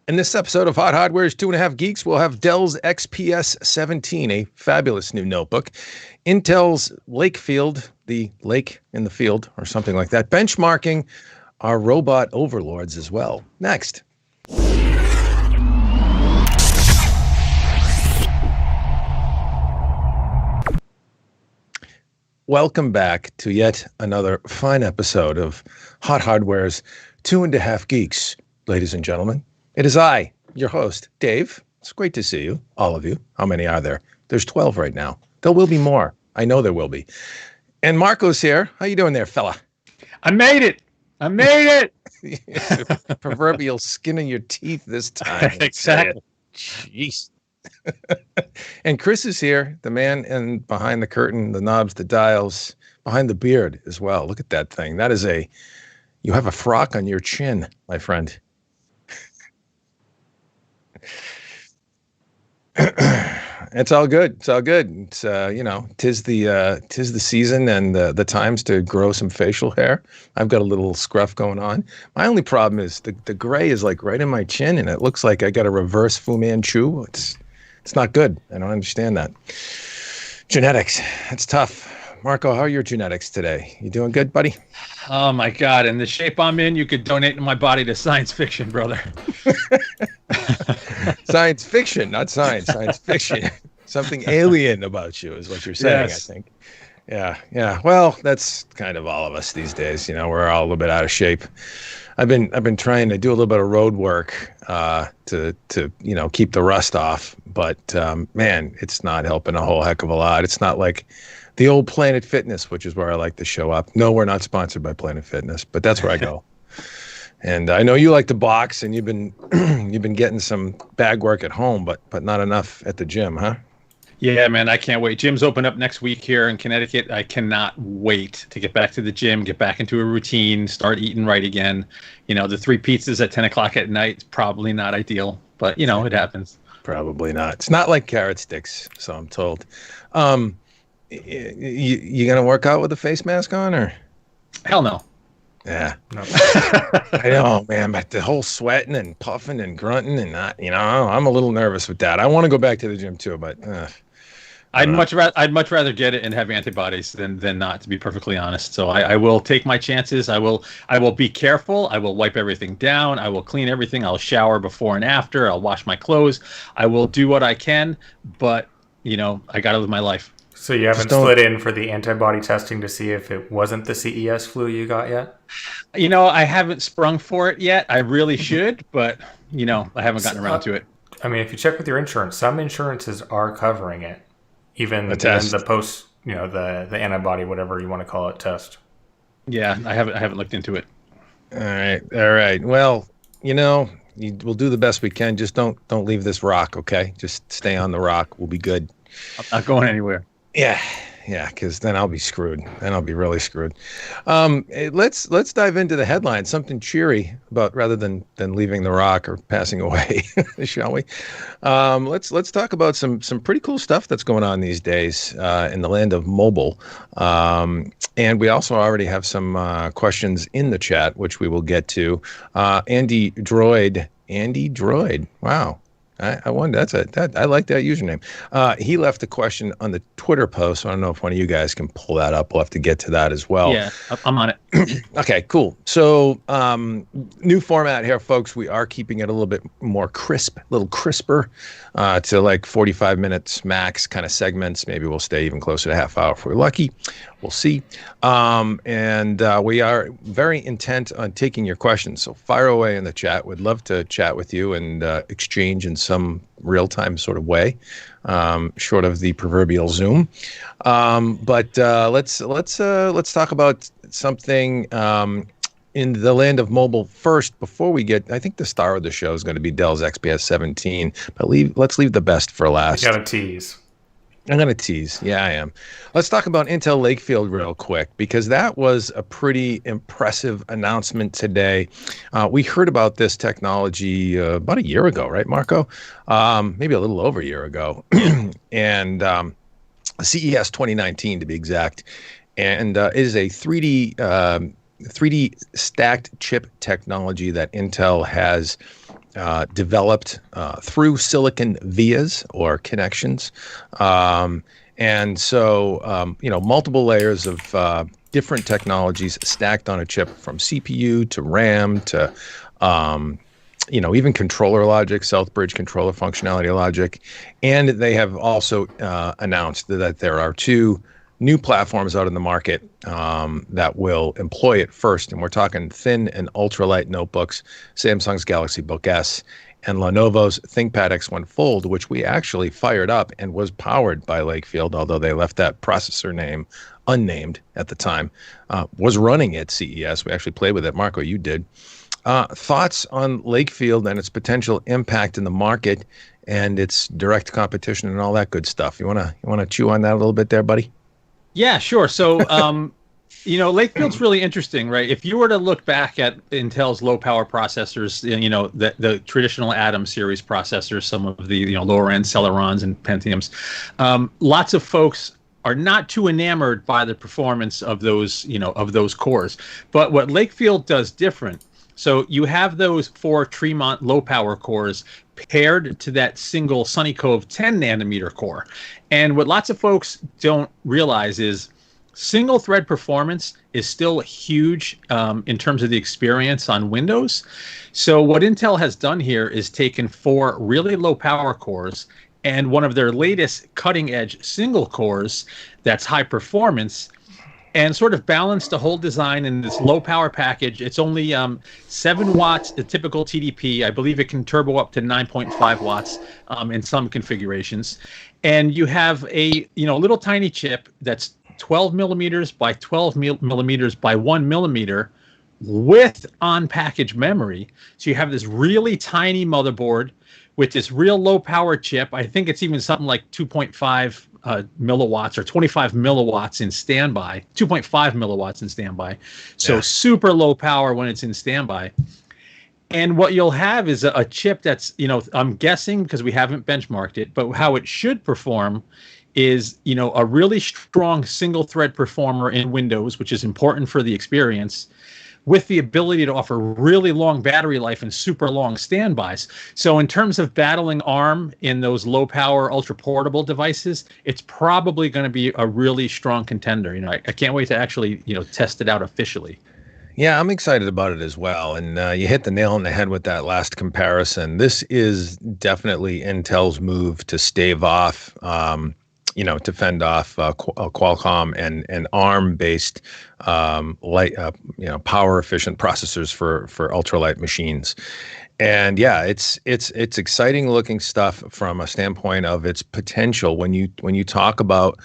In this episode of Hot Hardware's 2.5 Geeks, we'll have Dell's XPS 17, a fabulous new notebook, Intel's Lakefield, the lake in the field, or something like that, benchmarking our robot overlords as well. Next. Welcome back to yet another fine episode of Hot Hardware's 2.5 Geeks, ladies and gentlemen. It is I, your host, Dave. It's great to see you, all of you. How many are there? There's 12 right now. There will be more. I know there will be. And Marco's here. How you doing there, fella? I made it. Proverbial skin in your teeth this time. Exactly. Jeez. And Chris is here, the man and behind the curtain, the knobs, the dials, behind the beard as well. Look at that thing. That is you have a frock on your chin, my friend. It's all good. It's all good. It's tis the season and the times to grow some facial hair. I've got a little scruff going on. My only problem is the gray is like right in my chin, and it looks like I got a reverse Fu Manchu. It's not good. I don't understand that. Genetics. It's tough. Marco, how are your genetics today? You doing good, buddy? Oh my God! In the shape I'm in, you could donate my body to science fiction, brother. Science fiction, not science. Science fiction. Something alien about you is what you're saying. Yes. I think. Yeah. Well, that's kind of all of us these days. You know, we're all a little bit out of shape. I've been trying to do a little bit of road work to keep the rust off, but man, it's not helping a whole heck of a lot. It's not like the old Planet Fitness, which is where I like to show up. No, we're not sponsored by Planet Fitness, but that's where I go. And I know you like to box, and you've been getting some bag work at home, but not enough at the gym, huh? Yeah, man, I can't wait. Gym's open up next week here in Connecticut. I cannot wait to get back to the gym, get back into a routine, start eating right again. You know, the 3 pizzas at 10 o'clock at night is probably not ideal, but it happens. Probably not. It's not like carrot sticks, so I'm told. You gonna work out with a face mask on, or? Hell no. Yeah. No. I know, man, but the whole sweating and puffing and grunting and not, I'm a little nervous with that. I want to go back to the gym too, but I'd much rather get it and have antibodies than not, to be perfectly honest. So I will take my chances. I will be careful. I will wipe everything down. I will clean everything. I'll shower before and after. I'll wash my clothes. I will do what I can, but I got to live my life. So you haven't slid in for the antibody testing to see if it wasn't the CES flu you got yet? I haven't sprung for it yet. I really should, but I haven't gotten around to it. I mean, if you check with your insurance, some insurances are covering it, even the post, the antibody, whatever you want to call it, test. Yeah, I haven't looked into it. All right. Well, we'll do the best we can. Just don't leave this rock, okay? Just stay on the rock. We'll be good. I'm not going anywhere. Yeah, because then I'll be screwed. Then I'll be really screwed. Let's dive into the headlines, something cheery about rather than leaving the rock or passing away, shall we? Let's talk about some pretty cool stuff that's going on these days in the land of mobile. And we also already have some questions in the chat, which we will get to. Andy Droid, wow. I wonder. I like that username. He left a question on the Twitter post. So I don't know if one of you guys can pull that up. We'll have to get to that as well. Yeah, I'm on it. Okay, cool. So new format here, folks. We are keeping it a little bit more crisp, a little crisper, to like 45 minutes max kind of segments. Maybe we'll stay even closer to half hour if we're lucky. We'll see. And we are very intent on taking your questions. So fire away in the chat. We'd love to chat with you and exchange in some real-time sort of way, short of the proverbial Zoom. But let's talk about something in the land of mobile first. Before we get, I think the star of the show is going to be Dell's XPS 17. But let's leave the best for last. You got to tease. I'm going to tease. Yeah, I am. Let's talk about Intel Lakefield real quick, because that was a pretty impressive announcement today. We heard about this technology about a year ago, right, Marco? Maybe a little over a year ago. And CES 2019, to be exact. And it is a 3D stacked chip technology that Intel has developed through silicon vias or connections. And so, multiple layers of different technologies stacked on a chip, from CPU to RAM to, even controller logic, Southbridge controller functionality logic. And they have also announced that there are 2 new platforms out in the market that will employ it first. And we're talking thin and ultralight notebooks, Samsung's Galaxy Book S and Lenovo's ThinkPad X1 Fold, which we actually fired up and was powered by Lakefield, although they left that processor name unnamed at the time, was running at CES. We actually played with it. Marco, you did. Thoughts on Lakefield and its potential impact in the market and its direct competition and all that good stuff? You wanna chew on that a little bit there, buddy? Yeah, sure. So, Lakefield's really interesting, right? If you were to look back at Intel's low power processors, the traditional Atom series processors, some of the lower end Celerons and Pentiums, lots of folks are not too enamored by the performance of those cores. But what Lakefield does different, so you have those 4 Tremont low power cores paired to that single Sunny Cove 10 nanometer core. And what lots of folks don't realize is single thread performance is still huge in terms of the experience on Windows. So what Intel has done here is taken 4 really low power cores and one of their latest cutting edge single cores that's high performance, and sort of balanced the whole design in this low power package. It's only 7 watts, the typical TDP. I believe it can turbo up to 9.5 watts in some configurations. And you have a little tiny chip that's 12 millimeters by 12 millimeters by 1 millimeter with on-package memory. So you have this really tiny motherboard with this real low power chip. I think it's even something like 2.5 milliwatts or 25 milliwatts in standby, 2.5 milliwatts in standby. So super low power when it's in standby. And what you'll have is a chip that's, I'm guessing because we haven't benchmarked it, but how it should perform is, a really strong single thread performer in Windows, which is important for the experience, with the ability to offer really long battery life and super long standbys. So in terms of battling ARM in those low power, ultra portable devices, it's probably going to be a really strong contender. I can't wait to actually, test it out officially. Yeah, I'm excited about it as well. And you hit the nail on the head with that last comparison. This is definitely Intel's move to stave off, to fend off Qualcomm and ARM-based light, power-efficient processors for ultralight machines. And yeah, it's exciting looking stuff from a standpoint of its potential. When you talk about,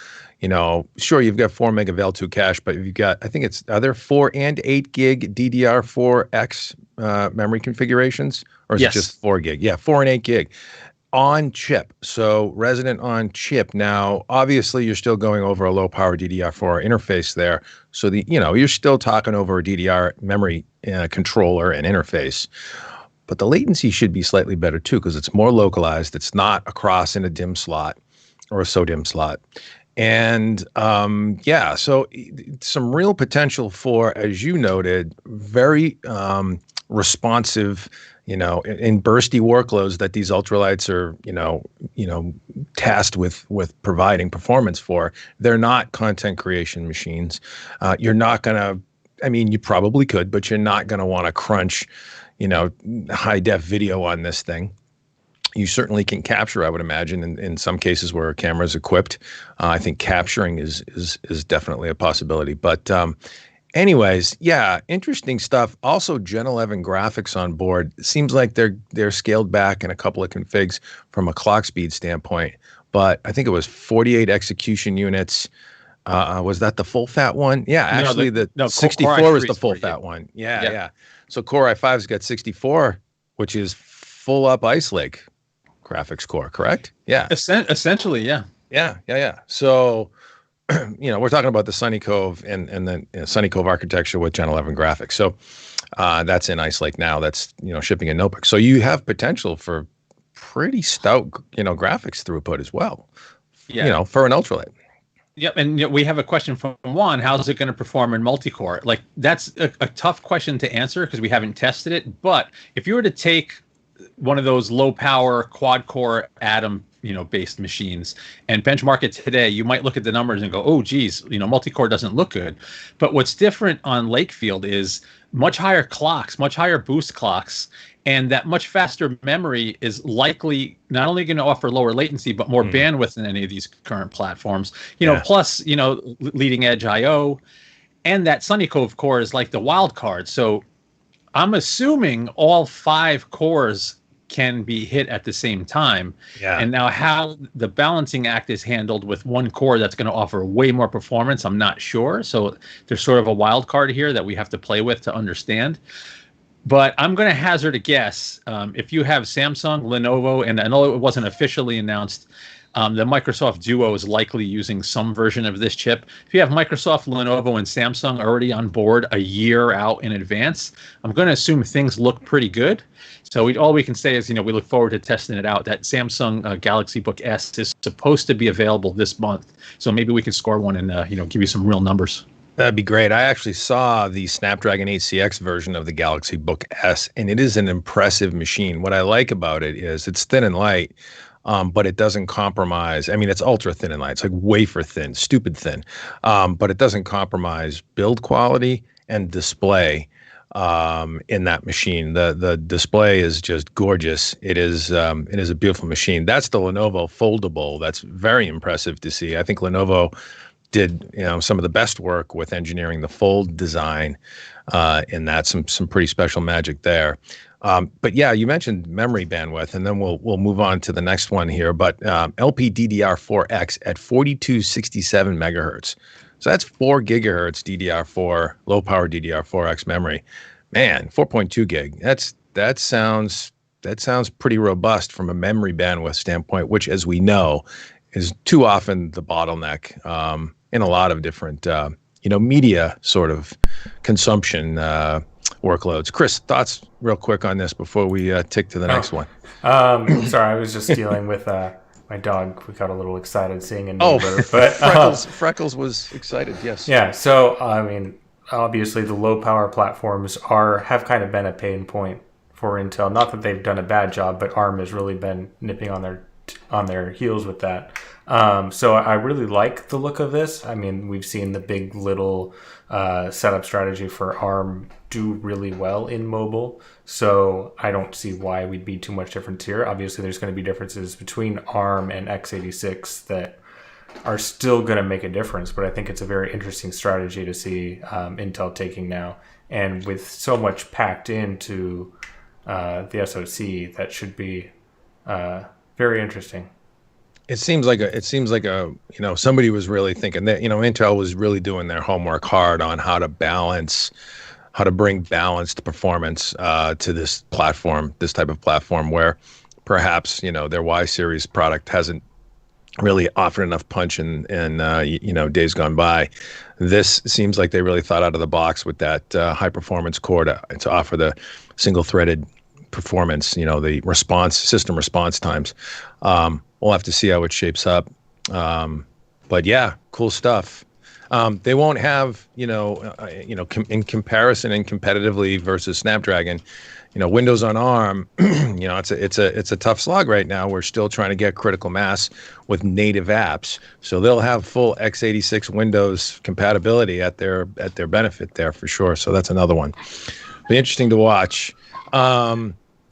sure, you've got 4 meg of L2 cache, but you've got, I think are there 4 and 8 gig DDR4X memory configurations, or is it just 4 gig? Yeah, 4 and 8 gig. On chip, so resident on chip. Now, obviously, you're still going over a low power DDR4 interface there. So you're still talking over a DDR memory controller and interface. But the latency should be slightly better too, because it's more localized. It's not across in a DIMM slot or a SODIMM slot. And so some real potential for, as you noted, very responsive, in bursty workloads that these ultralights are, tasked with providing performance for. They're not content creation machines. You're not going to, you probably could, but you're not going to want to crunch, high def video on this thing. You certainly can capture, I would imagine, in some cases where a camera is equipped. I think capturing is definitely a possibility. But anyways, yeah, interesting stuff. Also, Gen 11 graphics on board. It seems like they're scaled back in a couple of configs from a clock speed standpoint. But I think it was 48 execution units. Was that the full fat one? Yeah, actually, the 64 is the full fat one. Yeah. So Core i5's got 64, which is full up Ice Lake graphics core, correct? Yeah. Essentially, yeah. Yeah. So, we're talking about the Sunny Cove and the Sunny Cove architecture with Gen 11 graphics. So that's in Ice Lake now. That's, shipping in notebooks. So you have potential for pretty stout, graphics throughput as well, for an ultralight. Yep, and we have a question from Juan. How's it going to perform in multi-core? Like, that's a tough question to answer because we haven't tested it. But if you were to take one of those low power quad core Atom based machines and benchmark it today, you might look at the numbers and go, oh geez, multi-core doesn't look good. But what's different on Lakefield is much higher clocks, much higher boost clocks, and that much faster memory is likely not only going to offer lower latency but more bandwidth than any of these current platforms. Plus leading edge IO, and that Sunny Cove core is like the wild card. So I'm assuming all 5 cores can be hit at the same time. Yeah. And now how the balancing act is handled with one core that's going to offer way more performance, I'm not sure. So there's sort of a wild card here that we have to play with to understand. But I'm going to hazard a guess. If you have Samsung, Lenovo, and I know it wasn't officially announced, the Microsoft Duo is likely using some version of this chip. If you have Microsoft, Lenovo, and Samsung already on board a year out in advance, I'm going to assume things look pretty good. So all we can say is, we look forward to testing it out. That Samsung Galaxy Book S is supposed to be available this month. So maybe we can score one and, give you some real numbers. That'd be great. I actually saw the Snapdragon 8CX version of the Galaxy Book S, and it is an impressive machine. What I like about it is it's thin and light, but it doesn't compromise. I mean, it's ultra thin and light. It's like wafer thin, stupid thin, but it doesn't compromise build quality and display in that machine. The display is just gorgeous. It is a beautiful machine. That's the Lenovo foldable. That's very impressive to see. I think Lenovo did some of the best work with engineering the fold design in that. Some pretty special magic there. But yeah, you mentioned memory bandwidth, and then we'll move on to the next one here. But LPDDR4X at 4267 megahertz. So that's 4 gigahertz DDR4, low power DDR4X memory. Man, 4.2 gig. That sounds pretty robust from a memory bandwidth standpoint, which, as we know, is too often the bottleneck in a lot of different media sort of consumption workloads. Chris, thoughts real quick on this before we tick to the next one? Sorry, I was just dealing with my dog. We got a little excited seeing a neighbor. But Freckles was excited, yes. Yeah, so I mean, obviously the low power platforms have kind of been a pain point for Intel. Not that they've done a bad job, but ARM has really been nipping on their heels with that. So I really like the look of this. I mean, we've seen the big little setup strategy for ARM do really well in mobile. So I don't see why we'd be too much difference here. Obviously, there's going to be differences between ARM and x86 that are still going to make a difference. But I think it's a very interesting strategy to see Intel taking now. And with so much packed into the SoC, that should be very interesting. It seems like somebody was really thinking that, Intel was really doing their homework hard on how to bring balanced performance to this platform, this type of platform where perhaps, their Y series product hasn't really offered enough punch in days gone by. This seems like they really thought out of the box with that high performance core to offer the single threaded performance, the system response times. We'll have to see how it shapes up. But yeah, cool stuff. They won't have, in comparison and competitively versus Snapdragon, Windows on ARM, it's a tough slog right now. We're still trying to get critical mass with native apps. So they'll have full x86 Windows compatibility at their benefit there for sure. So that's another one. Be interesting to watch.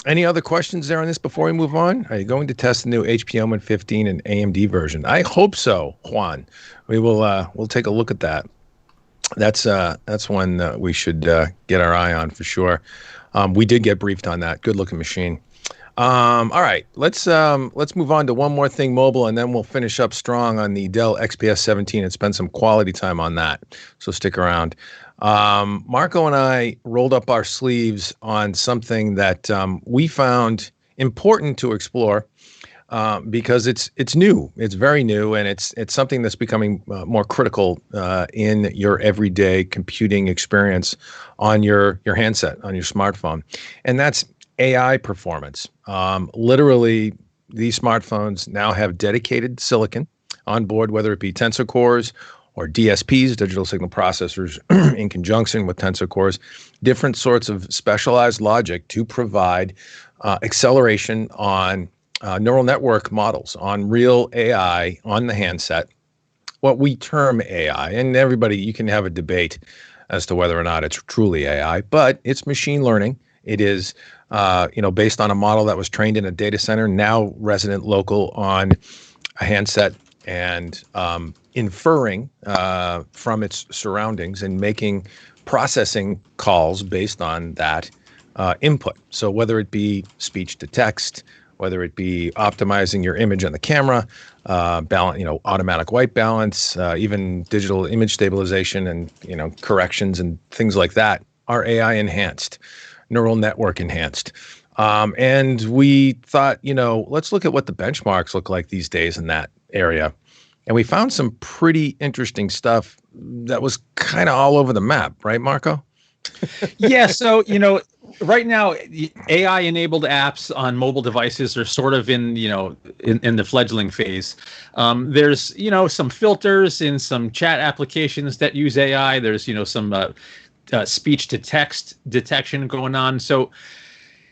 Any other questions there on this before we move on? Are you going to test the new HP Omen 15 and AMD version? I hope so, Juan. We will. We'll take a look at that. That's one that we should get our eye on for sure. We did get briefed on that. Good looking machine. All right, let's move on to one more thing mobile, and then we'll finish up strong on the Dell XPS 17 and spend some quality time on that. So stick around. Marco and I rolled up our sleeves on something that we found important to explore because it's new. It's very new, and it's something that's becoming more critical in your everyday computing experience on your handset, on your smartphone, and that's AI performance. Literally, these smartphones now have dedicated silicon on board, whether it be Tensor cores or DSPs, digital signal processors, in conjunction with Tensor cores, different sorts of specialized logic to provide acceleration on neural network models, on real AI on the handset, what we term AI. And everybody, you can have a debate as to whether or not it's truly AI, but it's machine learning. It is, based on a model that was trained in a data center, now resident local on a handset, and inferring from its surroundings and making processing calls based on that input. So whether it be speech to text, whether it be optimizing your image on the camera, automatic white balance, even digital image stabilization and, corrections and things like that are AI enhanced, neural network enhanced. And we thought, let's look at what the benchmarks look like these days in that area. And we found some pretty interesting stuff that was kind of all over the map, right, Marco? Yeah. So, right now, AI-enabled apps on mobile devices are sort of in the fledgling phase. There's, some filters in some chat applications that use AI. There's, some speech-to-text detection going on. So,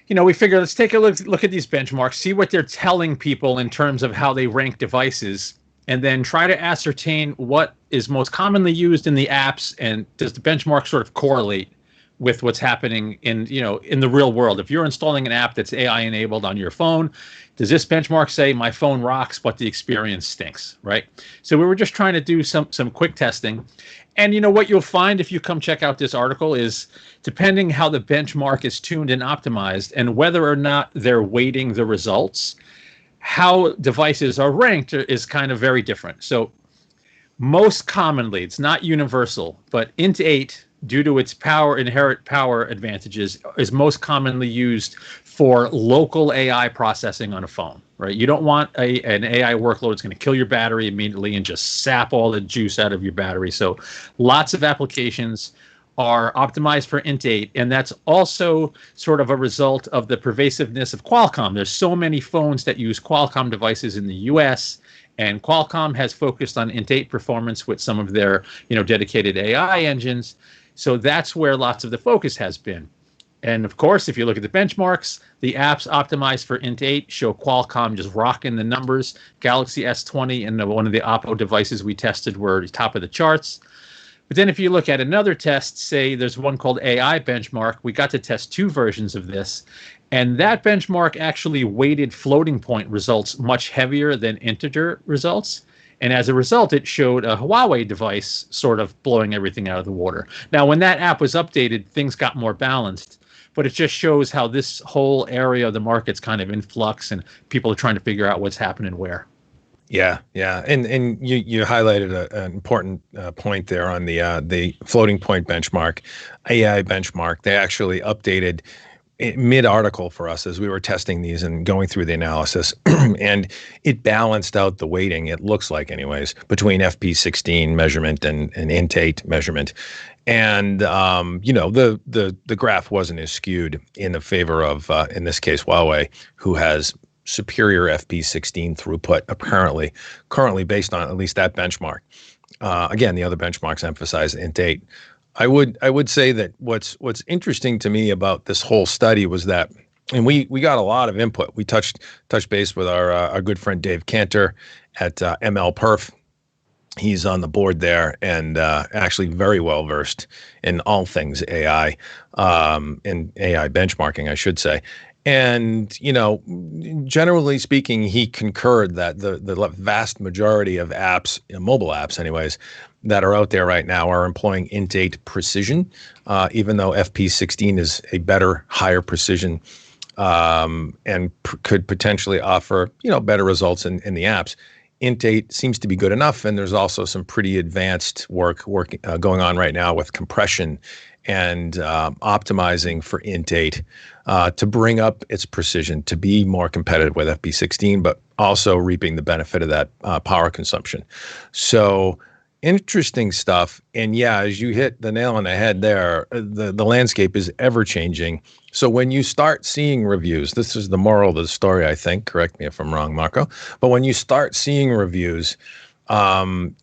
we figure let's take a look at these benchmarks, see what they're telling people in terms of how they rank devices, and then try to ascertain what is most commonly used in the apps, and does the benchmark sort of correlate with what's happening in the real world. If you're installing an app that's AI enabled on your phone, does this benchmark say my phone rocks but the experience stinks, right? So we were just trying to do some quick testing. And what you'll find if you come check out this article is, depending how the benchmark is tuned and optimized and whether or not they're weighting the results, how devices are ranked is kind of very different. So most commonly, it's not universal, but Int 8, due to its inherent power advantages, is most commonly used for local AI processing on a phone, right? You don't want an AI workload that's going to kill your battery immediately and just sap all the juice out of your battery. So lots of applications are optimized for Int 8, and that's also sort of a result of the pervasiveness of Qualcomm. There's so many phones that use Qualcomm devices in the US, and Qualcomm has focused on Int 8 performance with some of their dedicated AI engines. So that's where lots of the focus has been. And of course, if you look at the benchmarks, the apps optimized for Int 8 show Qualcomm just rocking the numbers. Galaxy S20 and one of the Oppo devices we tested were top of the charts. But then if you look at another test, say there's one called AI Benchmark, we got to test two versions of this. And that benchmark actually weighted floating point results much heavier than integer results. And as a result, it showed a Huawei device sort of blowing everything out of the water. Now, when that app was updated, things got more balanced. But it just shows how this whole area of the market's kind of in flux, and people are trying to figure out what's happening where. Yeah. And you highlighted an important point there on the floating point benchmark, AI benchmark. They actually updated mid-article for us as we were testing these and going through the analysis, and it balanced out the weighting, it looks like anyways, between FP16 measurement and Int 8 measurement. And the graph wasn't as skewed in the favor of in this case Huawei, who has superior FP16 throughput apparently currently based on at least that benchmark. Again, the other benchmarks emphasize Int 8. I would say that what's interesting to me about this whole study was that, and we got a lot of input. We touched base with our good friend Dave Cantor at ML Perf. He's on the board there and actually very well versed in all things AI, and AI benchmarking, I should say. And, generally speaking, he concurred that the vast majority of apps, mobile apps anyways, that are out there right now are employing Int 8 precision, even though FP16 is a better, higher precision, and could potentially offer, better results in the apps. Int 8 seems to be good enough, and there's also some pretty advanced work going on right now with compression and optimizing for Int 8 to bring up its precision, to be more competitive with FP16, but also reaping the benefit of that power consumption. So interesting stuff. And yeah, as you hit the nail on the head there, the landscape is ever changing. So when you start seeing reviews, this is the moral of the story, I think, correct me if I'm wrong, Marco, but when you start seeing reviews, look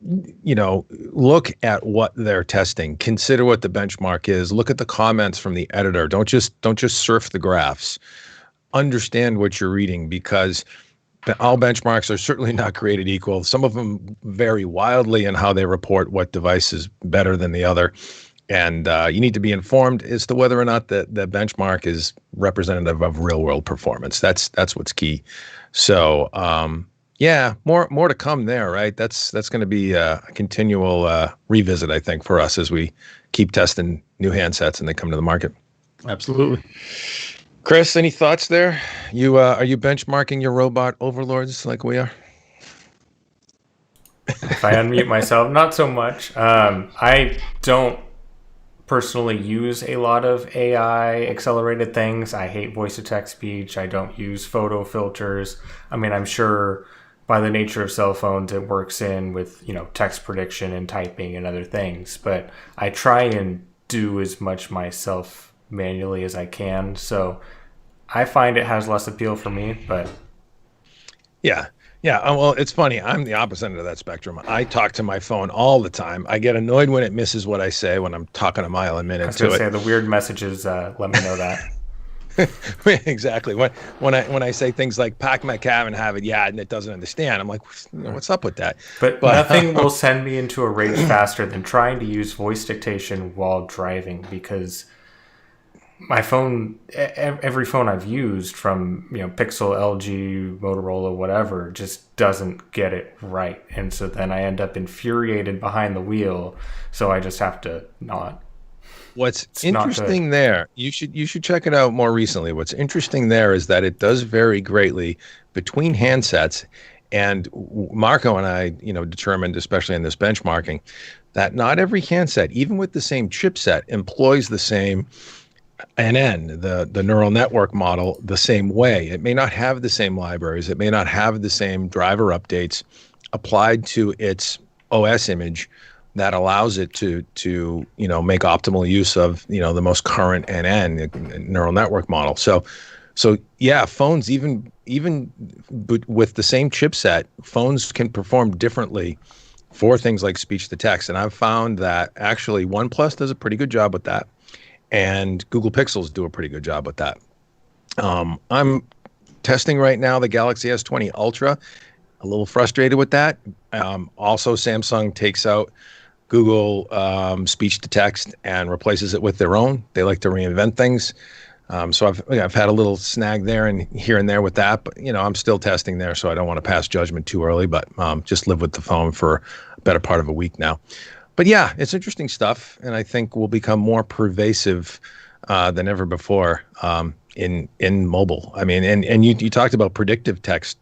at what they're testing, consider what the benchmark is, look at the comments from the editor. Don't just surf the graphs. understand what you're reading, because all benchmarks are certainly not created equal. Some of them vary wildly in how they report what device is better than the other. And you need to be informed as to whether or not the benchmark is representative of real world performance. That's what's key. So yeah, more to come there, right? That's going to be a continual revisit, I think, for us as we keep testing new handsets and they come to the market. Absolutely. Chris, any thoughts there? You are you benchmarking your robot overlords like we are? If I unmute myself, not so much. I don't personally use a lot of AI accelerated things. I hate voice-to-text speech. I don't use photo filters. I mean, I'm sure by the nature of cell phones, it works in with, text prediction and typing and other things. But I try and do as much myself manually as I can. So I find it has less appeal for me, but yeah. Well, it's funny. I'm the opposite end of that spectrum. I talk to my phone all the time. I get annoyed when it misses what I say when I'm talking a mile a minute. I was going to say the weird messages. Let me know that. Exactly. When I say things like "pack my cab and have it," and it doesn't understand. I'm like, what's up with that? But nothing will send me into a rage faster than trying to use voice dictation while driving, because my phone, every phone I've used from Pixel, LG, Motorola, whatever, just doesn't get it right, and so then I end up infuriated behind the wheel. So I just have to not. What's interesting there, you should check it out more recently. What's interesting there is that it does vary greatly between handsets, and Marco and I, determined, especially in this benchmarking, that not every handset, even with the same chipset, employs the same NN, the neural network model, the same way. It may not have the same libraries. It may not have the same driver updates applied to its OS image that allows it to make optimal use of the most current NN neural network model. So yeah, phones even with the same chipset, phones can perform differently for things like speech to text. And I've found that actually OnePlus does a pretty good job with that, and Google Pixels do a pretty good job with that. I'm testing right now the Galaxy S20 Ultra. A little frustrated with that. Also, Samsung takes out Google speech to text and replaces it with their own. They like to reinvent things. So I've had a little snag there and here and there with that, but I'm still testing there, so I don't want to pass judgment too early, but just live with the phone for a better part of a week now. But yeah, it's interesting stuff, and I think will become more pervasive than ever before in mobile. I mean, and you talked about predictive text,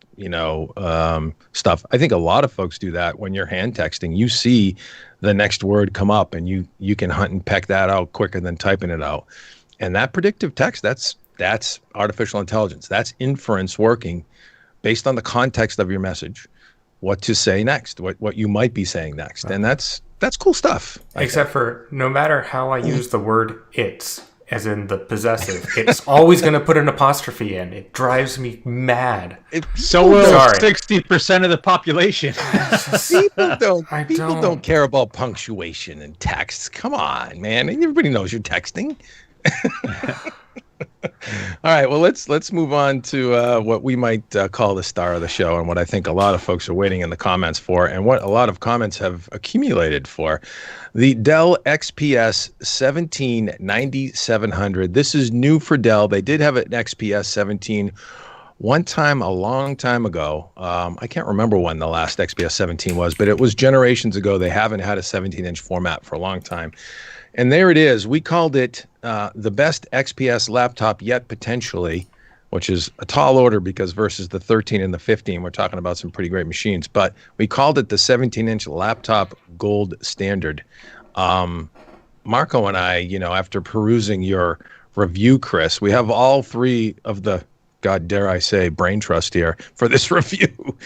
stuff. I think a lot of folks do that when you're hand texting. You see the next word come up, and you can hunt and peck that out quicker than typing it out. And that predictive text, that's artificial intelligence. That's inference working based on the context of your message, what to say next, what you might be saying next, and that's cool stuff. Except for no matter how I use the word "it's," as in the possessive, it's always going to put an apostrophe in. It drives me mad. So will 60% of the population. People don't care about punctuation and texts. Come on, man. Everybody knows you're texting. All right, well, let's move on to what we might call the star of the show, and what I think a lot of folks are waiting in the comments for, and what a lot of comments have accumulated for. The Dell XPS 179700. This is new for Dell. They did have an XPS 17 one time a long time ago. I can't remember when the last XPS 17 was, but it was generations ago. They haven't had a 17-inch format for a long time. And there it is. We called it the best XPS laptop yet, potentially, which is a tall order because versus the 13 and the 15, we're talking about some pretty great machines. But we called it the 17-inch laptop gold standard. Marco and I, after perusing your review, Chris, we have all three of the, God dare I say, brain trust here for this review.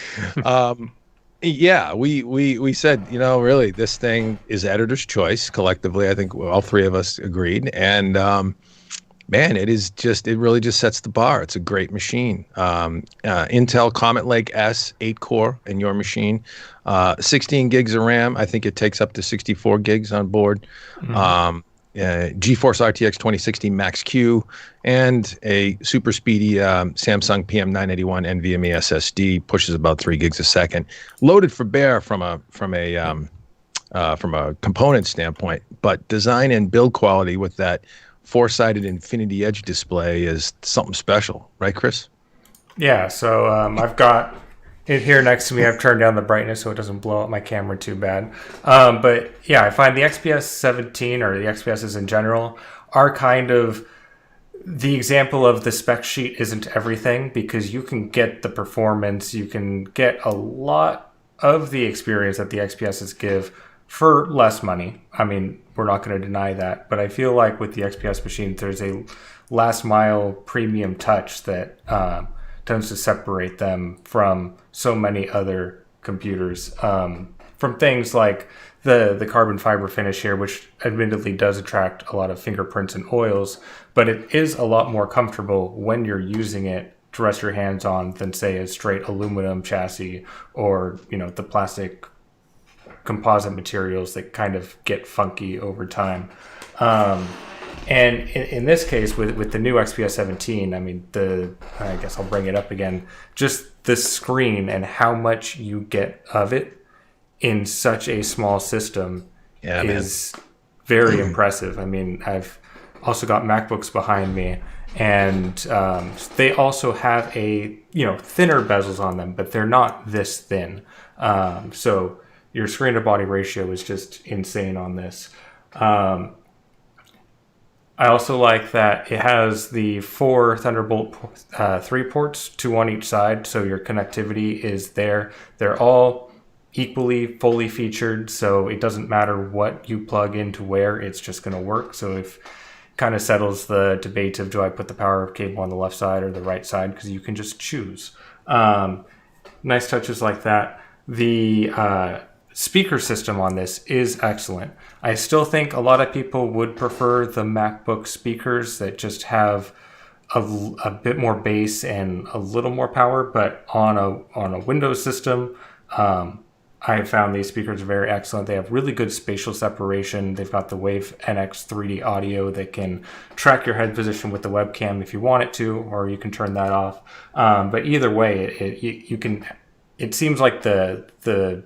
Yeah, we said, really, this thing is editor's choice. Collectively, I think all three of us agreed. And man, it really just sets the bar. It's a great machine. Intel Comet Lake S 8-core in your machine, 16 gigs of RAM. I think it takes up to 64 gigs on board. Mm-hmm. GeForce RTX 2060 Max Q, and a super speedy Samsung PM981 NVMe SSD, pushes about 3 gigs a second. Loaded for bear from a component standpoint, but design and build quality with that four-sided Infinity Edge display is something special, right, Chris? Yeah, so I've got it here next to me. I've turned down the brightness so it doesn't blow up my camera too bad. But yeah, I find the XPS 17, or the XPSs in general, are kind of the example of the spec sheet isn't everything, because you can get the performance, you can get a lot of the experience that the XPSs give for less money. I mean, we're not going to deny that, but I feel like with the XPS machine, there's a last mile premium touch that tends to separate them from so many other computers. From things like the carbon fiber finish here, which admittedly does attract a lot of fingerprints and oils, but it is a lot more comfortable when you're using it to rest your hands on than, say, a straight aluminum chassis, or, you know, the plastic composite materials that kind of get funky over time. And in this case, with the new XPS 17, I mean, I guess I'll bring it up again, just the screen and how much you get of it in such a small system is very impressive. I mean, I've also got MacBooks behind me, and they also have thinner bezels on them, but they're not this thin. So your screen to body ratio is just insane on this. I also like that it has the 4 Thunderbolt 3 ports, 2 on each side, so your connectivity is there. They're all equally fully featured, so it doesn't matter what you plug into where, it's just going to work. So if kind of settles the debate of, do I put the power cable on the left side or the right side, because you can just choose. Nice touches like that. The speaker system on this is excellent. I still think a lot of people would prefer the MacBook speakers that just have a bit more bass and a little more power, but on a Windows system, I have found these speakers are very excellent. They have really good spatial separation. They've got the Wave NX 3D audio that can track your head position with the webcam if you want it to, or you can turn that off. But either way, you can. It seems like the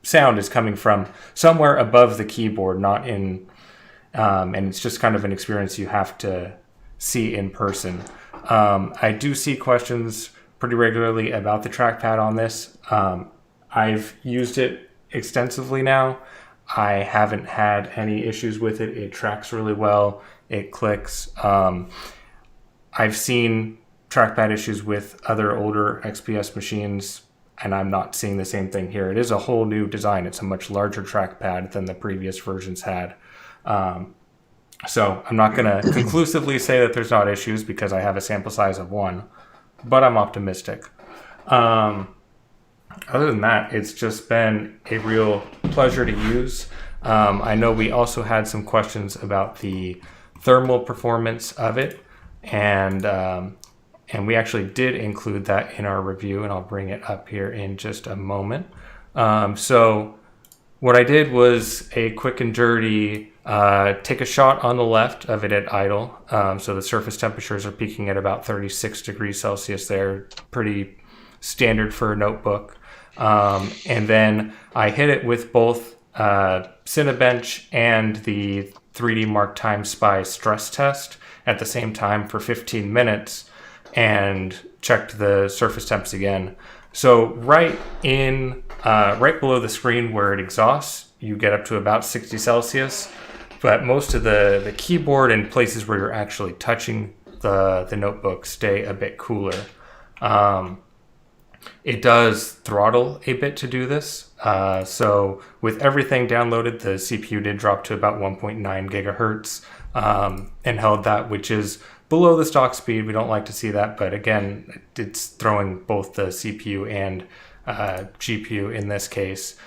sound is coming from somewhere above the keyboard, not in, and it's just kind of an experience you have to see in person. I do see questions pretty regularly about the trackpad on this. I've used it extensively now. I haven't had any issues with it. It tracks really well. It clicks. I've seen trackpad issues with other older XPS machines, and I'm not seeing the same thing here. It is a whole new design. It's a much larger trackpad than the previous versions had. So I'm not going to conclusively say that there's not issues, because I have a sample size of 1, but I'm optimistic. Other than that, it's just been a real pleasure to use. I know we also had some questions about the thermal performance of it, and we actually did include that in our review, and I'll bring it up here in just a moment. So what I did was a quick and dirty take a shot on the left of it at idle. So the surface temperatures are peaking at about 36 degrees Celsius there, pretty standard for a notebook. And then I hit it with both Cinebench and the 3D Mark Time Spy stress test at the same time for 15 minutes and checked the surface temps again. So right below the screen where it exhausts, you get up to about 60 Celsius, but most of the keyboard and places where you're actually touching the notebook stay a bit cooler. It does throttle a bit to do this. So with everything downloaded, the CPU did drop to about 1.9 gigahertz and held that, which is below the stock speed. We don't like to see that, but again, it's throwing both the CPU and GPU in this case.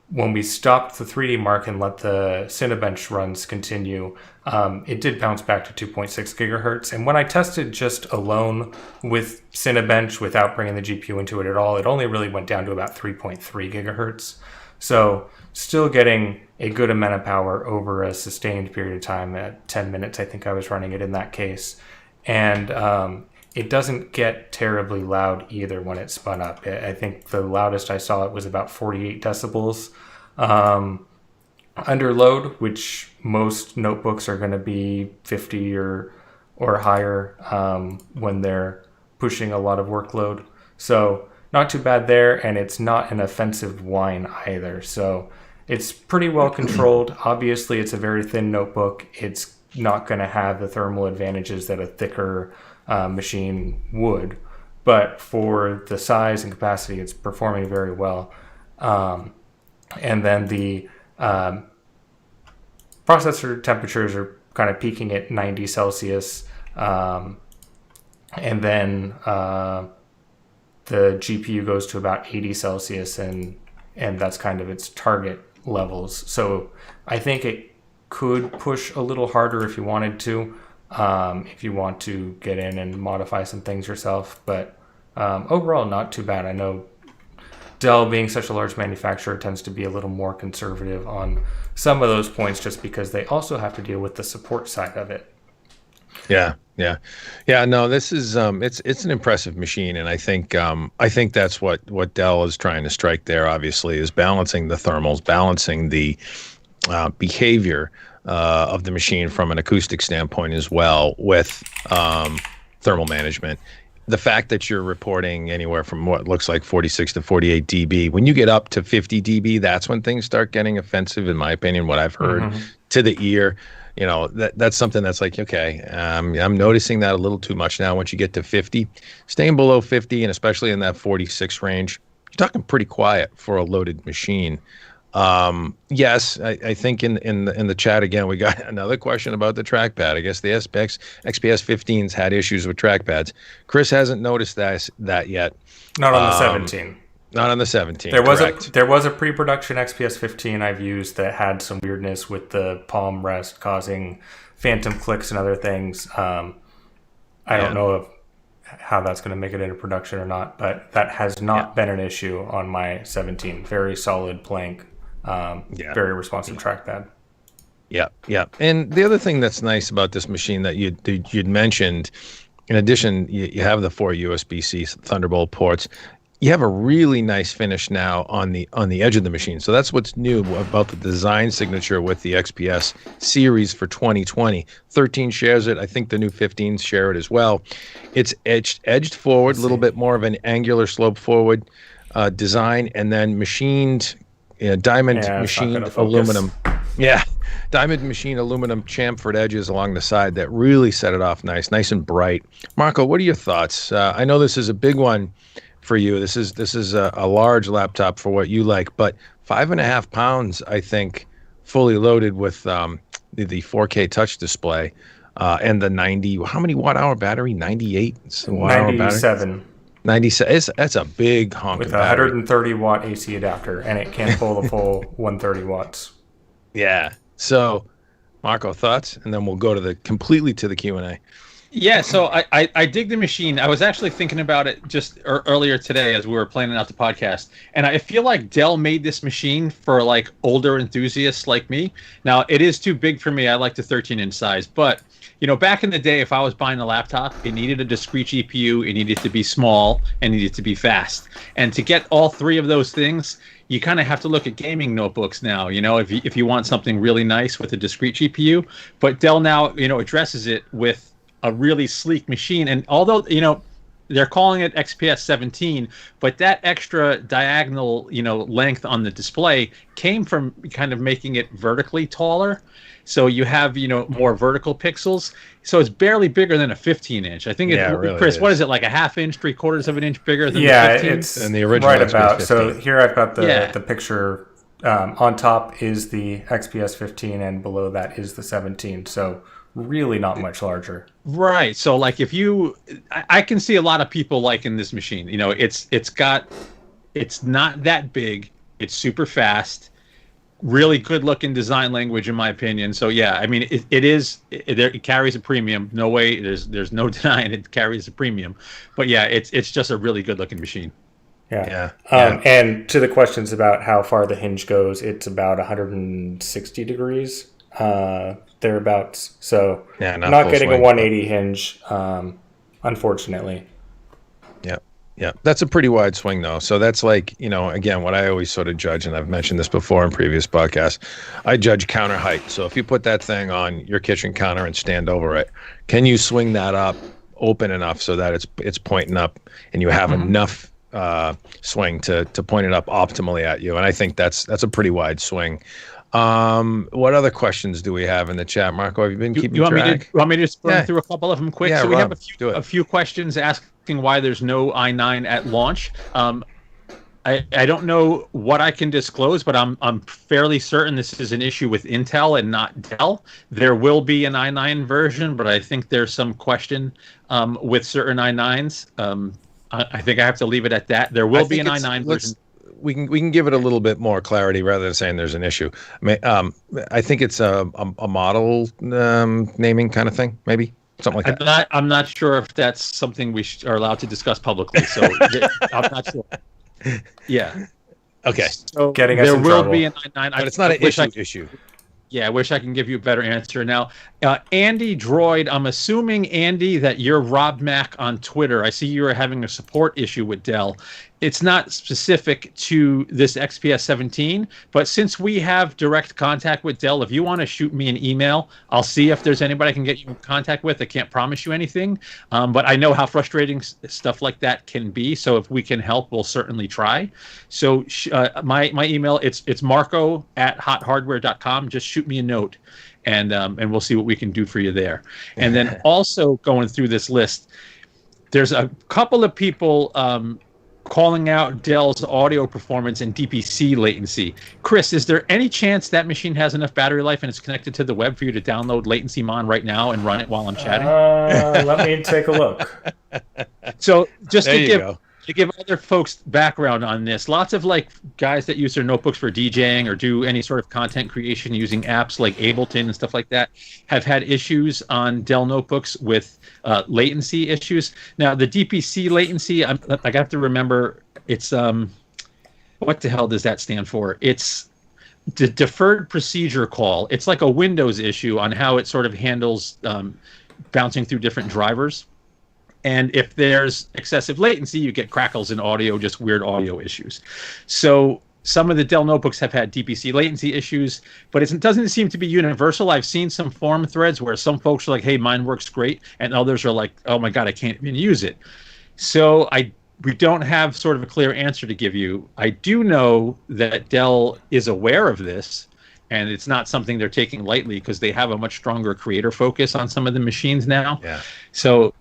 When we stopped the 3D Mark and let the Cinebench runs continue, it did bounce back to 2.6 gigahertz. And when I tested just alone with Cinebench without bringing the GPU into it at all, it only really went down to about 3.3 gigahertz. So still getting a good amount of power over a sustained period of time. At 10 minutes, I think I was running it in that case. And it doesn't get terribly loud either when it's spun up. I think the loudest I saw it was about 48 decibels. Under load, which most notebooks are going to be 50 or higher when they're pushing a lot of workload. So not too bad there, and it's not an offensive whine either. So it's pretty well controlled. Obviously, it's a very thin notebook. It's not going to have the thermal advantages that a thicker machine would, but for the size and capacity, it's performing very well. And then the processor temperatures are kind of peaking at 90 Celsius, and then the GPU goes to about 80 Celsius, and that's kind of its target levels. So I think it could push a little harder if you wanted to, if you want to get in and modify some things yourself. But overall, not too bad. I know Dell, being such a large manufacturer, tends to be a little more conservative on some of those points just because they also have to deal with the support side of it. Yeah. No, this is it's an impressive machine, and I think that's what Dell is trying to strike there. Obviously, is balancing the thermals, balancing the behavior of the machine from an acoustic standpoint as well, with thermal management. The fact that you're reporting anywhere from what looks like 46 to 48 dB, when you get up to 50 dB, that's when things start getting offensive, in my opinion. What I've heard to the ear. That's something that's like, okay, I'm noticing that a little too much now. Once you get to 50, staying below 50, and especially in that 46 range, you're talking pretty quiet for a loaded machine. Yes, I think in the chat again, we got another question about the trackpad. I guess the XPS 15s had issues with trackpads. Chris hasn't noticed that yet. Not on the 17. Not on the 17. There was a pre-production XPS 15 I've used that had some weirdness with the palm rest causing phantom clicks and other things. I don't know how that's going to make it into production or not, but that has not been an issue on my 17. Very solid plank, very responsive trackpad. Yeah. And the other thing that's nice about this machine that you'd mentioned, in addition, you have the 4 USB-C Thunderbolt ports. You have a really nice finish now on the edge of the machine. So that's what's new about the design signature with the XPS series for 2020. 13 shares it. I think the new 15s share it as well. It's edged forward, a little bit more of an angular slope forward design, and then machined diamond machined aluminum. Yeah, diamond machined aluminum chamfered edges along the side that really set it off nice and bright. Marco, what are your thoughts? I know this is a big one for you. This is a large laptop for what you like, but 5.5 pounds, I think, fully loaded with the 4K touch display and the 90. How many watt hour battery? 98. 97. 97. That's a big honking with a 130 watt AC adapter, and it can pull the full 130 watts. Yeah. So, Marco, thoughts, and then we'll go to completely to the Q&A. Yeah, so I dig the machine. I was actually thinking about it just earlier today as we were planning out the podcast, and I feel like Dell made this machine for like older enthusiasts like me. Now, it is too big for me. I like the 13-inch size, but back in the day, if I was buying a laptop, it needed a discrete GPU, it needed to be small, and needed to be fast. And to get all three of those things, you kind of have to look at gaming notebooks now, if you want something really nice with a discrete GPU. But Dell now, addresses it with a really sleek machine. And although, they're calling it XPS 17, but that extra diagonal, length on the display came from kind of making it vertically taller. So you have, more vertical pixels. So it's barely bigger than a 15-inch. I think really Chris, is. what is it, like a half-inch, 3/4 of an inch bigger than the 15? It's and the original right XPS about. 15. So here I've got the picture. On top is the XPS 15, and below that is the 17. So really not much larger. Right. So like I can see a lot of people liking this machine. It's not that big. It's super fast. Really good looking design language, in my opinion. So yeah, I mean, it carries a premium. No way, there's no denying it carries a premium. But yeah, it's just a really good looking machine. Yeah. Yeah. And to the questions about how far the hinge goes, it's about 160 degrees, thereabouts. So Yeah, not full getting a swing, 180 hinge, unfortunately. Yeah. Yeah. That's a pretty wide swing, though. So that's like, again, what I always sort of judge, and I've mentioned this before in previous podcasts, I judge counter height. So if you put that thing on your kitchen counter and stand over it, can you swing that up open enough so that it's pointing up and you have enough swing to point it up optimally at you? And I think that's a pretty wide swing. What other questions do we have in the chat, Marco? Have you been keeping track? You want me to just run through a couple of them quick? Yeah, so we run. have a few questions asking why there's no i9 at launch. I don't know what I can disclose, but I'm fairly certain this is an issue with Intel and not Dell. There will be an i9 version, but I think there's some question with certain i9s. I think I have to leave it at that. There will be an i9 version. We can give it a little bit more clarity rather than saying there's an issue. I think it's a model naming kind of thing, maybe something like that. I'm not sure if that's something we are allowed to discuss publicly. So I'm not sure. Yeah. Okay. So Getting us there in will trouble. be an i9. But it's not an issue. Yeah, I wish I can give you a better answer. Now, Andy Droid, I'm assuming, Andy, that you're Rob Mack on Twitter. I see you are having a support issue with Dell. It's not specific to this XPS 17, but since we have direct contact with Dell, if you want to shoot me an email, I'll see if there's anybody I can get you in contact with. I can't promise you anything, but I know how frustrating stuff like that can be. So if we can help, we'll certainly try. So my email, it's marco@hothardware.com. Just shoot me a note, and we'll see what we can do for you there. And then also going through this list, there's a couple of people calling out Dell's audio performance and DPC latency. Chris, is there any chance that machine has enough battery life and it's connected to the web for you to download Latency Mon right now and run it while I'm chatting? Let me take a look. So just There to you give go. to give other folks background on this, lots of like guys that use their notebooks for DJing or do any sort of content creation using apps like Ableton and stuff like that have had issues on Dell notebooks with latency issues. Now the DPC latency, I have to remember, it's what the hell does that stand for? It's the deferred procedure call. It's like a Windows issue on how it sort of handles bouncing through different drivers. And if there's excessive latency, you get crackles in audio, just weird audio issues. So some of the Dell notebooks have had DPC latency issues, but it doesn't seem to be universal. I've seen some forum threads where some folks are like, hey, mine works great. And others are like, oh my God, I can't even use it. So we don't have sort of a clear answer to give you. I do know that Dell is aware of this, and it's not something they're taking lightly because they have a much stronger creator focus on some of the machines now. Yeah. So,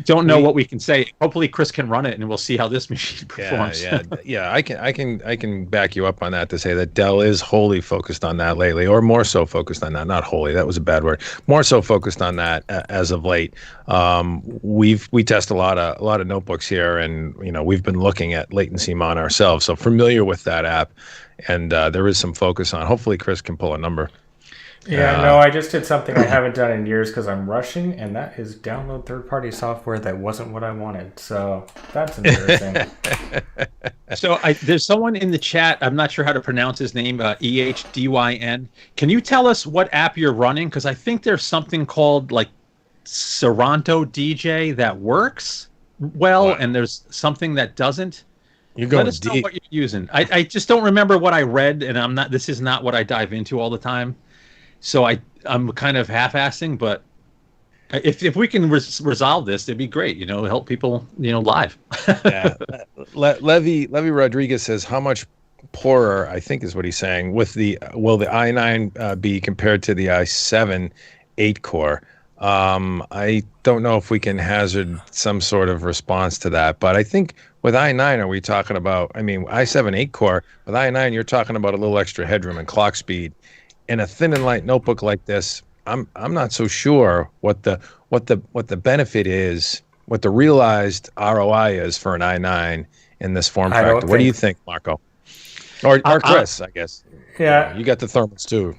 don't know what we can say. Hopefully Chris can run it and we'll see how this machine performs. Yeah. I can back you up on that to say that Dell is wholly focused on that lately, or more so focused on that. Not wholly, that was a bad word. More so focused on that as of late. We test a lot of notebooks here, and we've been looking at Latency Mon ourselves, so familiar with that app, and there is some focus on. Hopefully Chris can pull a number. Yeah, no, I just did something I haven't done in years because I'm rushing, and that is download third-party software that wasn't what I wanted. So that's embarrassing. So there's someone in the chat, I'm not sure how to pronounce his name, EHDYN. Can you tell us what app you're running? Because I think there's something called like Seranto DJ that works well, and there's something that doesn't. You're going Let us know deep. what you're using. I just don't remember what I read, and this is not what I dive into all the time. So I'm kind of half-assing, but if we can resolve this, it'd be great. Help people, live. Yeah. Levy Rodriguez says, how much poorer, I think is what he's saying, will the i9 be compared to the i7 8-core? I don't know if we can hazard some sort of response to that, but I think with i9, are we talking about? I mean, i7 8-core with i9, you're talking about a little extra headroom and clock speed. In a thin and light notebook like this, I'm not so sure what the benefit is, what the realized ROI is for an i9 in this form factor. What do you think, Marco? Or Chris, I guess. Yeah, you got the thermals too.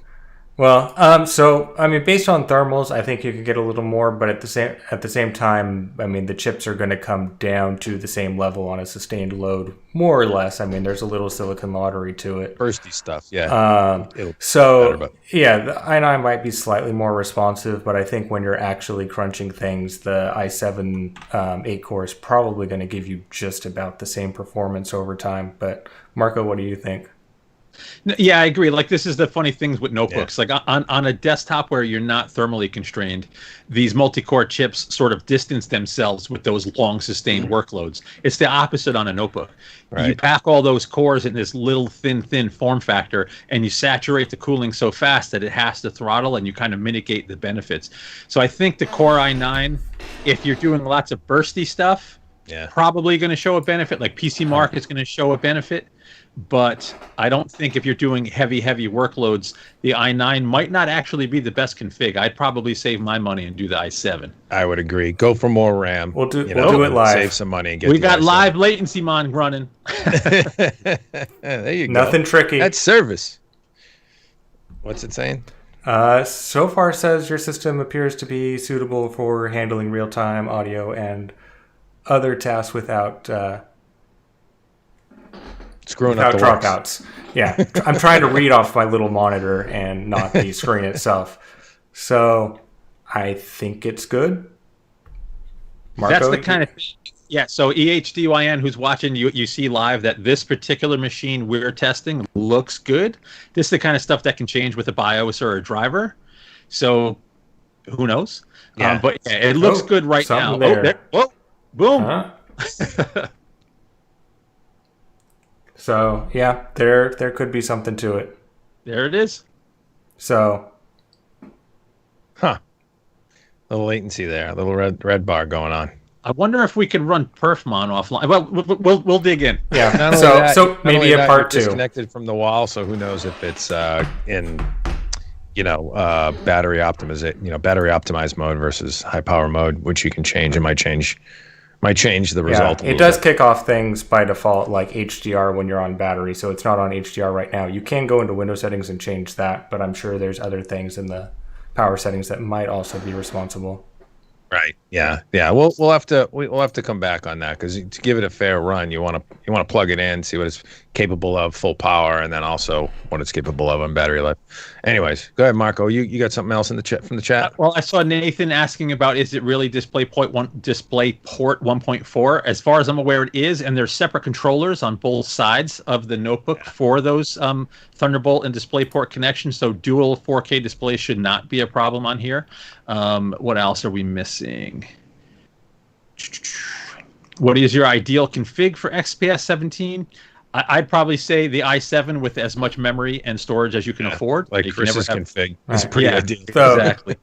Well, so I mean, based on thermals, I think you could get a little more, but at the same time, I mean, the chips are going to come down to the same level on a sustained load, more or less. I mean, there's a little silicon lottery to it. Bursty stuff, yeah. It'll So better, but yeah, the i9 might be slightly more responsive, but I think when you're actually crunching things, the i7 8 core is probably going to give you just about the same performance over time. But Marco, what do you think? Yeah, I agree. Like this is the funny things with notebooks. Like on a desktop where you're not thermally constrained, these multi-core chips sort of distance themselves with those long sustained workloads. It's the opposite on a notebook. Right. You pack all those cores in this little thin form factor, and you saturate the cooling so fast that it has to throttle, and you kind of mitigate the benefits. So I think the Core i9, if you're doing lots of bursty stuff, probably going to show a benefit. Like PC Mark is going to show a benefit. But I don't think if you're doing heavy workloads, the i9 might not actually be the best config. I'd probably save my money and do the i7. I would agree. Go for more RAM. We'll do it live. Save some money. And get We got i7. live latency mon running. There you go. Nothing tricky. That's service. What's it saying? So far says your system appears to be suitable for handling real-time audio and other tasks without Screwing up the dropouts. Yeah, I'm trying to read off my little monitor and not the screen itself. So I think it's good. Marco, That's the kind of thing. Yeah, so EHDYN, who's watching, you see live that this particular machine we're testing looks good. This is the kind of stuff that can change with a BIOS or a driver. So who knows? Yeah. But yeah, it looks good right now. There. Boom. Uh-huh. So yeah, there could be something to it. There it is. So, Little latency there. A little red bar going on. I wonder if we can run perfmon offline. Well, we'll dig in. Yeah. Not so only that, so not maybe only a that, part you're 2. disconnected from the wall, so who knows if it's in battery optimized mode versus high power mode, which you can change. It might change the result. It does kick off things by default like HDR when you're on battery, so it's not on HDR right now. You can go into Windows settings and change that, but I'm sure there's other things in the power settings that might also be responsible. Right. Yeah. We'll have to come back on that, because to give it a fair run, you want to plug it in, see what it's capable of, full power, and then also what it's capable of on battery life. Anyways, go ahead, Marco. You got something else in the chat from the chat? Well, I saw Nathan asking about, is it really DisplayPort 1.4? As far as I'm aware, it is, and there's separate controllers on both sides of the notebook for those Thunderbolt and DisplayPort connections. So dual 4K displays should not be a problem on here. What else are we missing? What is your ideal config for XPS 17? I'd probably say the i7 with as much memory and storage as you can afford. Like Chris's config. That's Right. pretty ideal. So, Exactly.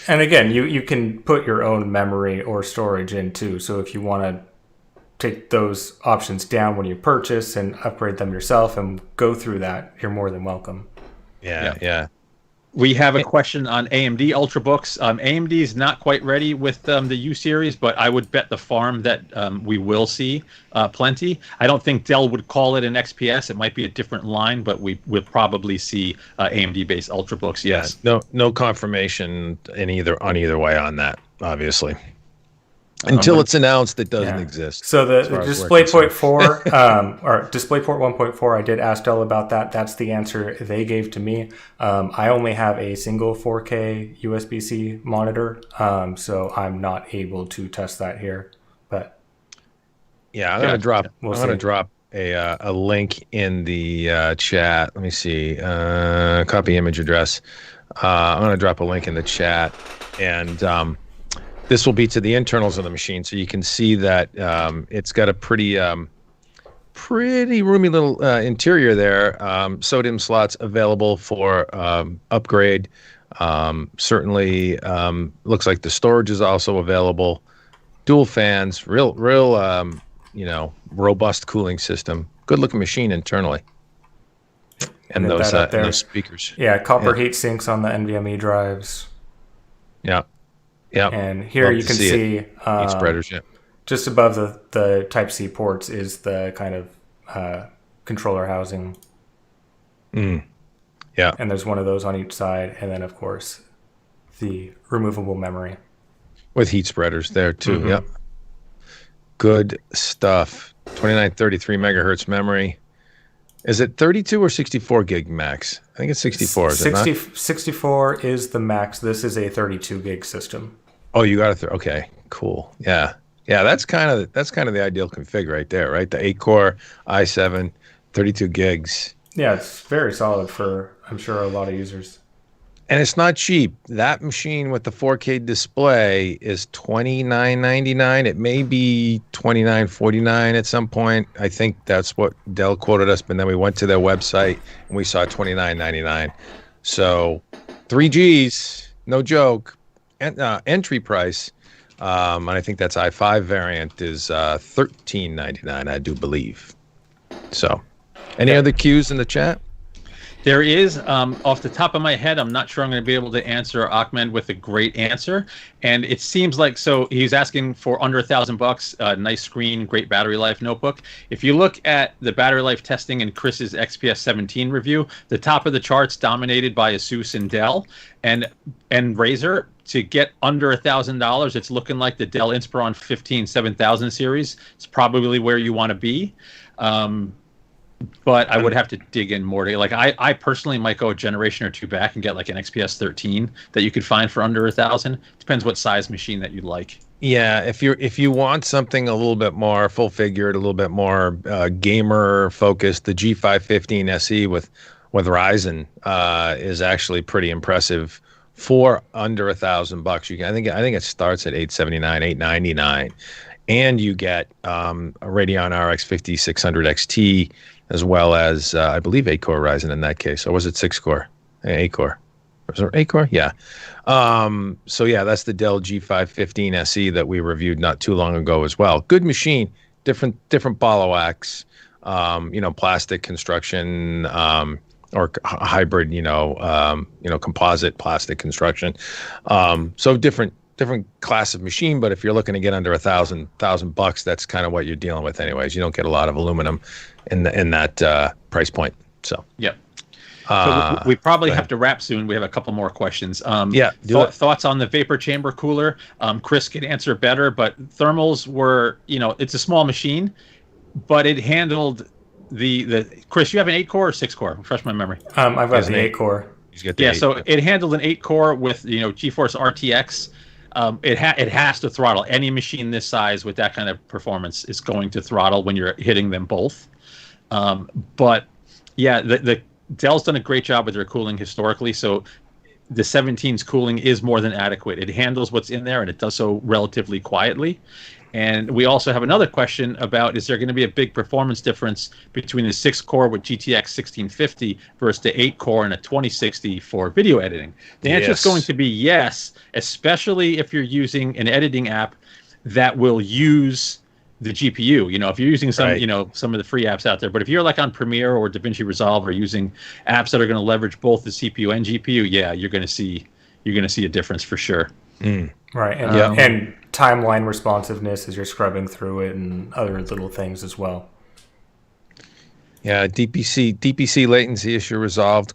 And again, you can put your own memory or storage in too. So if you want to take those options down when you purchase and upgrade them yourself and go through that, you're more than welcome. Yeah. We have a question on AMD Ultrabooks. AMD is not quite ready with the U series, but I would bet the farm that we will see plenty. I don't think Dell would call it an XPS. It might be a different line, but we will probably see AMD-based Ultrabooks. Yes. No confirmation on either way on that, obviously. Until it's announced, it doesn't exist. So the DisplayPort 4 or DisplayPort 1.4, I did ask Dell about that. That's the answer they gave to me. I only have a single 4K USB-C monitor, so I'm not able to test that here. But yeah, I'm gonna drop a link in the chat. Let me see. Copy image address. I'm gonna drop a link in the chat, and this will be to the internals of the machine, so you can see that it's got a pretty roomy little interior there. SODIMM slots available for upgrade. Certainly looks like the storage is also available. Dual fans, real robust cooling system. Good looking machine internally. And those speakers. Yeah, copper heat sinks on the NVMe drives. Yeah. And here you can see heat spreaders, just above the Type-C ports is the kind of controller housing. Yeah. And there's one of those on each side. And then, of course, the removable memory. With heat spreaders there, too. Yep. Good stuff. 2933 megahertz memory. Is it 32 or 64 gig max? I think it's 64, is it not? 64 is the max. This is a 32 gig system. Oh, you got it. Okay, cool. Yeah. Yeah, that's kind of the ideal config right there, right? The 8-core i7, 32 gigs. Yeah, it's very solid for, I'm sure, a lot of users. And it's not cheap. That machine with the 4K display is $29.99. It may be $29.49 at some point. I think that's what Dell quoted us, but then we went to their website and we saw $29.99. So 3Gs, no joke. Entry price, and I think that's i5 variant, is $13.99, I do believe. So, any other cues in the chat? There is, off the top of my head, I'm not sure I'm going to be able to answer Ahmed with a great answer. And it seems like, so he's asking for under $1,000, nice screen, great battery life notebook. If you look at the battery life testing in Chris's XPS 17 review, the top of the chart's dominated by Asus and Dell and Razer. To get under $1,000, it's looking like the Dell Inspiron 15 7000 series. It's probably where you want to be. But I would have to dig in more to, like, I personally might go a generation or two back and get like an XPS 13 that you could find for under $1,000. Depends what size machine that you'd like. Yeah, if you want something a little bit more full figured, a little bit more gamer focused, the G515 SE with Ryzen is actually pretty impressive for under $1,000. You can, I think it starts at $879, $899, and you get a Radeon RX 5600 XT, as well as I believe 8-core Ryzen in that case. Or was it 6-core? 8-core. Was it 8-core? Yeah. So yeah, that's the Dell G515 SE that we reviewed not too long ago as well. Good machine, different ball of wax, plastic construction, or hybrid, composite plastic construction. So different class of machine, but if you're looking to get under $1,000, that's kind of what you're dealing with anyways. You don't get a lot of aluminum in that price point. So yeah. So we probably have to wrap soon. We have a couple more questions. Thoughts on the vapor chamber cooler? Chris could answer better, but thermals were, it's a small machine, but it handled the Chris, you have an 8-core or 6-core? Refresh my memory. I've got an 8-core. So it handled an 8-core with GeForce RTX. It has to throttle. Any machine this size with that kind of performance is going to throttle when you're hitting them both. But yeah, the Dell's done a great job with their cooling historically. So the 17's cooling is more than adequate. It handles what's in there, and it does so relatively quietly. And we also have another question about, is there going to be a big performance difference between the 6-core with GTX 1650 versus the 8-core and a 2060 for video editing? The answer is going to be yes, especially if you're using an editing app that will use the GPU. If you're using some, some of the free apps out there. But if you're like on Premiere or DaVinci Resolve or using apps that are going to leverage both the CPU and GPU, yeah, you're going to see a difference for sure. Right, and timeline responsiveness as you're scrubbing through it, and other little things as well. Yeah, DPC latency issue resolved, ?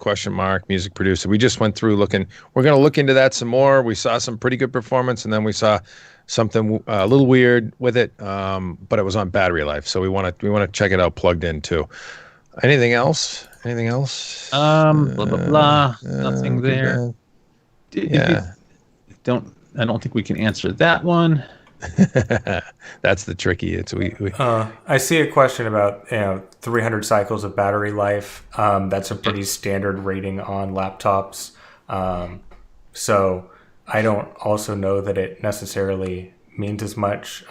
Music producer. We just went through looking. We're going to look into that some more. We saw some pretty good performance, and then we saw something a little weird with it, but it was on battery life. So we want to check it out plugged in too. Anything else? Blah blah blah. Nothing there. I don't think we can answer that one. That's the tricky. It's we. I see a question about 300 cycles of battery life. That's a pretty standard rating on laptops. So I don't also know that it necessarily means as much.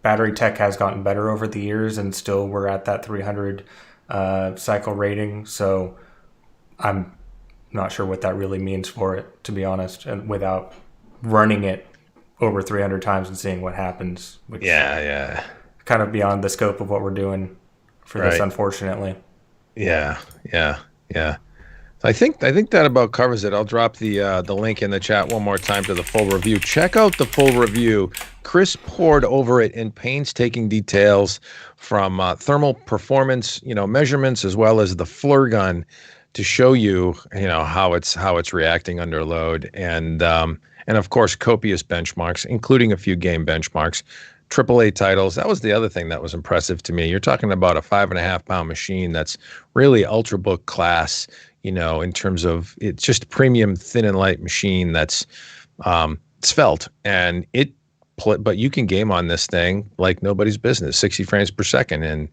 Battery tech has gotten better over the years, and still we're at that 300 cycle rating. So I'm not sure what that really means for it, to be honest, and without running it over 300 times and seeing what happens. Which kind of beyond the scope of what we're doing for this, unfortunately. Yeah. I think that about covers it. I'll drop the link in the chat one more time to the full review. Check out the full review. Chris poured over it in painstaking details, from thermal performance, measurements, as well as the FLIR gun to show you, how it's reacting under load, and of course copious benchmarks, including a few game benchmarks, AAA titles. That was the other thing that was impressive to me. You're talking about a 5.5 pound machine that's really ultrabook class, in terms of it's just a premium thin and light machine that's svelte, and but you can game on this thing like nobody's business, 60 frames per second, and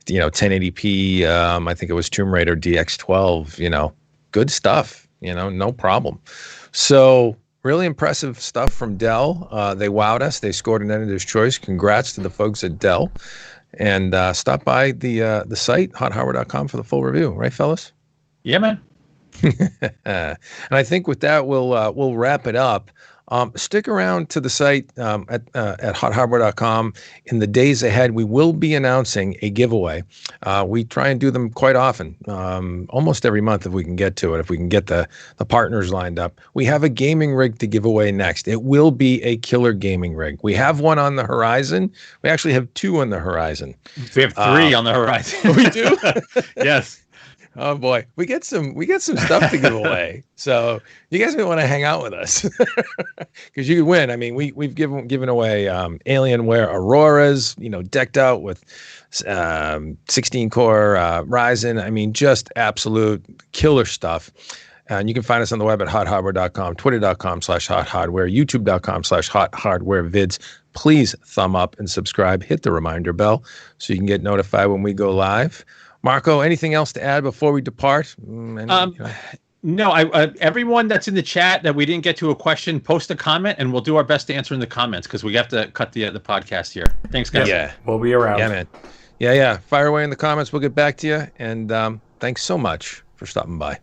1080p. I think it was Tomb Raider DX12. Good stuff. No problem. So really impressive stuff from Dell. They wowed us. They scored an editor's choice. Congrats to the folks at Dell. And stop by the site, HotHardware.com, for the full review. Right, fellas? Yeah, man. And I think with that, we'll wrap it up. Stick around to the site at HotHardware.com. In the days ahead, we will be announcing a giveaway. We try and do them quite often, almost every month if we can get to it, if we can get the partners lined up. We have a gaming rig to give away next. It will be a killer gaming rig. We have one on the horizon. We actually have two on the horizon. We have three on the horizon. We do? Yes. Oh boy, we get some stuff to give away. So you guys may want to hang out with us because you can win. I mean, we've given away Alienware Auroras, decked out with 16 core Ryzen. I mean, just absolute killer stuff. And you can find us on the web at hothardware.com, twitter.com/hothardware, youtube.com/hothardwarevids. Please thumb up and subscribe. Hit the reminder bell so you can get notified when we go live. Marco, anything else to add before we depart? No, everyone that's in the chat that we didn't get to a question, post a comment, and we'll do our best to answer in the comments because we have to cut the podcast here. Thanks, guys. Yeah. We'll be around. Yeah, man. Yeah. Fire away in the comments. We'll get back to you. And thanks so much for stopping by.